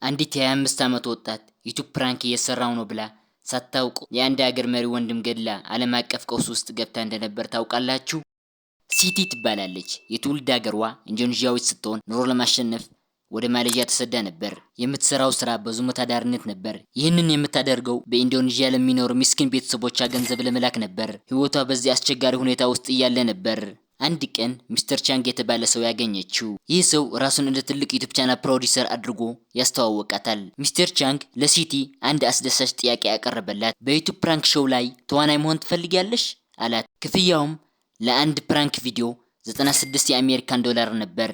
አንዲት የ25 ዓመት ወጣት ዩቲዩብ ፕራንክ እየሰራው ነው ብላ ሳታውቅ የአንድ ሀገር መሪ ወንድም ገድላ ዓለም አቀፍ ቀውስ ውስጥ ገብታ እንደነበር ታውቃላችሁ? ሲቲ ትባላለች። የትውልድ ሀገሯ ኢንዶኔዥያዊት ስትሆን ኑሮ ለማሸነፍ ወደ ማሌዥያ ተሰዳ ነበር። የምትሰራው ስራ በዝሙት አዳሪነት ነበር። ይህንን የምታደርገው በኢንዶኔዥያ ለሚኖሩ ምስኪን ቤተሰቦቿ ገንዘብ ለመላክ ነበር። ህይወቷ በዚህ አስቸጋሪ ሁኔታ ውስጥ እያለ ነበር አንድ ቀን ሚስተር ቻንግ የተባለ ሰው ያገኘችው። ይህ ሰው ራሱን እንደ ትልቅ ዩቲዩብ ቻናል ፕሮዲውሰር አድርጎ ያስተዋወቃታል። ሚስተር ቻንግ ለሲቲ አንድ አስደሳች ጥያቄ ያቀረበላት፣ በዩቲዩብ ፕራንክ ሾው ላይ ተዋናይ መሆን ትፈልጊያለሽ አላት። ክፍያውም ለአንድ ፕራንክ ቪዲዮ 96 የአሜሪካን ዶላር ነበር።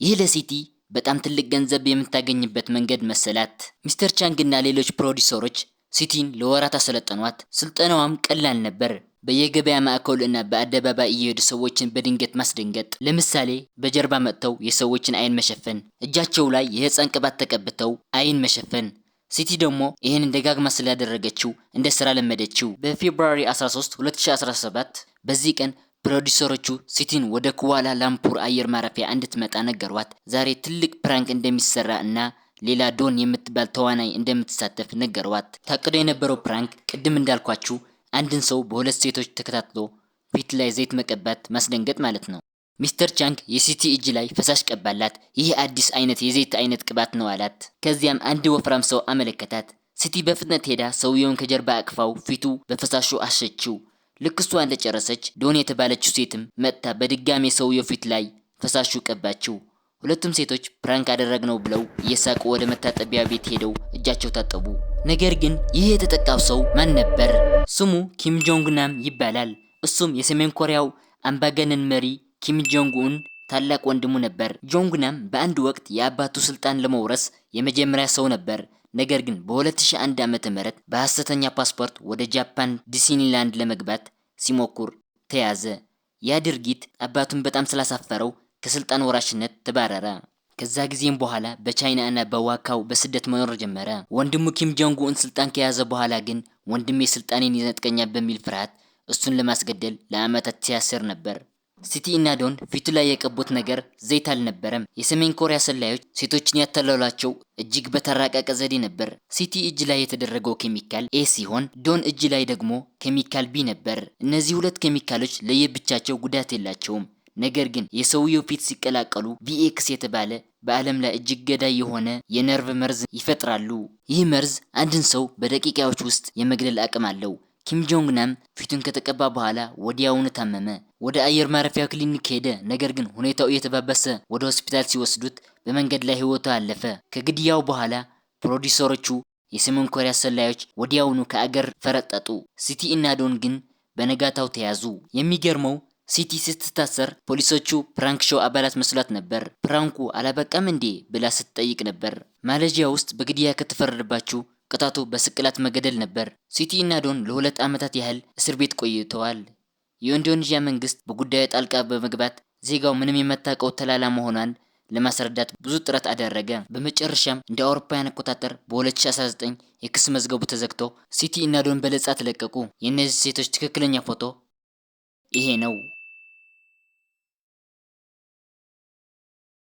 ይህ ለሲቲ በጣም ትልቅ ገንዘብ የምታገኝበት መንገድ መሰላት። ሚስተር ቻንግ እና ሌሎች ፕሮዲውሰሮች ሲቲን ለወራት አሰለጠኗት። ስልጠናዋም ቀላል ነበር። በየገበያ ማዕከሉ እና በአደባባይ እየሄዱ ሰዎችን በድንገት ማስደንገጥ። ለምሳሌ በጀርባ መጥተው የሰዎችን አይን መሸፈን፣ እጃቸው ላይ የህፃን ቅባት ተቀብተው አይን መሸፈን። ሲቲ ደግሞ ይህንን ደጋግማ ስላደረገችው እንደ ስራ ለመደችው። በፌብሩዋሪ 13 2017 በዚህ ቀን ፕሮዲውሰሮቹ ሲቲን ወደ ኩዋላ ላምፑር አየር ማረፊያ እንድትመጣ ነገሯት። ዛሬ ትልቅ ፕራንክ እንደሚሰራ እና ሌላ ዶን የምትባል ተዋናይ እንደምትሳተፍ ነገሯት። ታቅዶ የነበረው ፕራንክ ቅድም እንዳልኳችሁ አንድን ሰው በሁለት ሴቶች ተከታትሎ ፊት ላይ ዘይት መቀባት ማስደንገጥ ማለት ነው። ሚስተር ቻንግ የሲቲ እጅ ላይ ፈሳሽ ቀባላት። ይህ አዲስ አይነት የዘይት አይነት ቅባት ነው አላት። ከዚያም አንድ ወፍራም ሰው አመለከታት። ሲቲ በፍጥነት ሄዳ ሰውየውን ከጀርባ አቅፋው ፊቱ በፈሳሹ አሸችው። ልክ እሷ እንደጨረሰች ዶን የተባለችው ሴትም መጥታ በድጋሜ ሰውየው ፊት ላይ ፈሳሹ ቀባችው። ሁለቱም ሴቶች ፕራንክ አደረግነው ብለው እየሳቁ ወደ መታጠቢያ ቤት ሄደው እጃቸው ታጠቡ። ነገር ግን ይህ የተጠቃው ሰው ማን ነበር? ስሙ ኪም ጆንግ ናም ይባላል። እሱም የሰሜን ኮሪያው አምባገነን መሪ ኪም ጆንግ ኡን ታላቅ ወንድሙ ነበር። ጆንግ ናም በአንድ ወቅት የአባቱ ስልጣን ለመውረስ የመጀመሪያ ሰው ነበር። ነገር ግን በ2001 ዓ.ም በሐሰተኛ ፓስፖርት ወደ ጃፓን ዲዝኒላንድ ለመግባት ሲሞክር ተያዘ። ያ ድርጊት አባቱን በጣም ስላሳፈረው ከስልጣን ወራሽነት ተባረረ። ከዛ ጊዜም በኋላ በቻይና እና በዋካው በስደት መኖር ጀመረ። ወንድሙ ኪም ጆንግ ኡን ስልጣን ከያዘ በኋላ ግን ወንድሜ ስልጣኔን ይነጥቀኛል በሚል ፍርሃት እሱን ለማስገደል ለአመታት ሲያስር ነበር። ሲቲ እና ዶን ፊቱ ላይ የቀቡት ነገር ዘይት አልነበረም። የሰሜን ኮሪያ ሰላዮች ሴቶችን ያታለሏቸው እጅግ በተራቀቀ ዘዴ ነበር። ሲቲ እጅ ላይ የተደረገው ኬሚካል ኤ ሲሆን ዶን እጅ ላይ ደግሞ ኬሚካል ቢ ነበር። እነዚህ ሁለት ኬሚካሎች ለየብቻቸው ጉዳት የላቸውም። ነገር ግን የሰውየው ፊት ሲቀላቀሉ ቪኤክስ የተባለ በዓለም ላይ እጅግ ገዳይ የሆነ የነርቭ መርዝ ይፈጥራሉ። ይህ መርዝ አንድን ሰው በደቂቃዎች ውስጥ የመግደል አቅም አለው። ኪም ጆንግ ናም ፊቱን ከተቀባ በኋላ ወዲያውኑ ታመመ። ወደ አየር ማረፊያ ክሊኒክ ሄደ። ነገር ግን ሁኔታው እየተባባሰ ወደ ሆስፒታል ሲወስዱት በመንገድ ላይ ህይወቱ አለፈ። ከግድያው በኋላ ፕሮዲውሰሮቹ የሰሜን ኮሪያ ሰላዮች ወዲያውኑ ከአገር ፈረጠጡ። ሲቲ እና ዶን ግን በነጋታው ተያዙ። የሚገርመው ሲቲ ስትታሰር ፖሊሶቹ ፕራንክ ሾው አባላት መስሏት ነበር። ፕራንኩ አላበቃም እንዴ ብላ ስትጠይቅ ነበር። ማሌዥያ ውስጥ በግድያ ከተፈረደባችሁ ቅጣቱ በስቅላት መገደል ነበር። ሲቲ እና ዶን ለ2 ዓመታት ያህል እስር ቤት ቆይተዋል። የኢንዶኔዥያ መንግስት በጉዳዩ ጣልቃ በመግባት ዜጋው ምንም የማታውቀው ተላላ መሆኗን ለማስረዳት ብዙ ጥረት አደረገ። በመጨረሻም እንደ አውሮፓውያን አቆጣጠር በ2019 የክስ መዝገቡ ተዘግቶ ሲቲ እና ዶን በነጻ ተለቀቁ። የእነዚህ ሴቶች ትክክለኛ ፎቶ ይሄ ነው።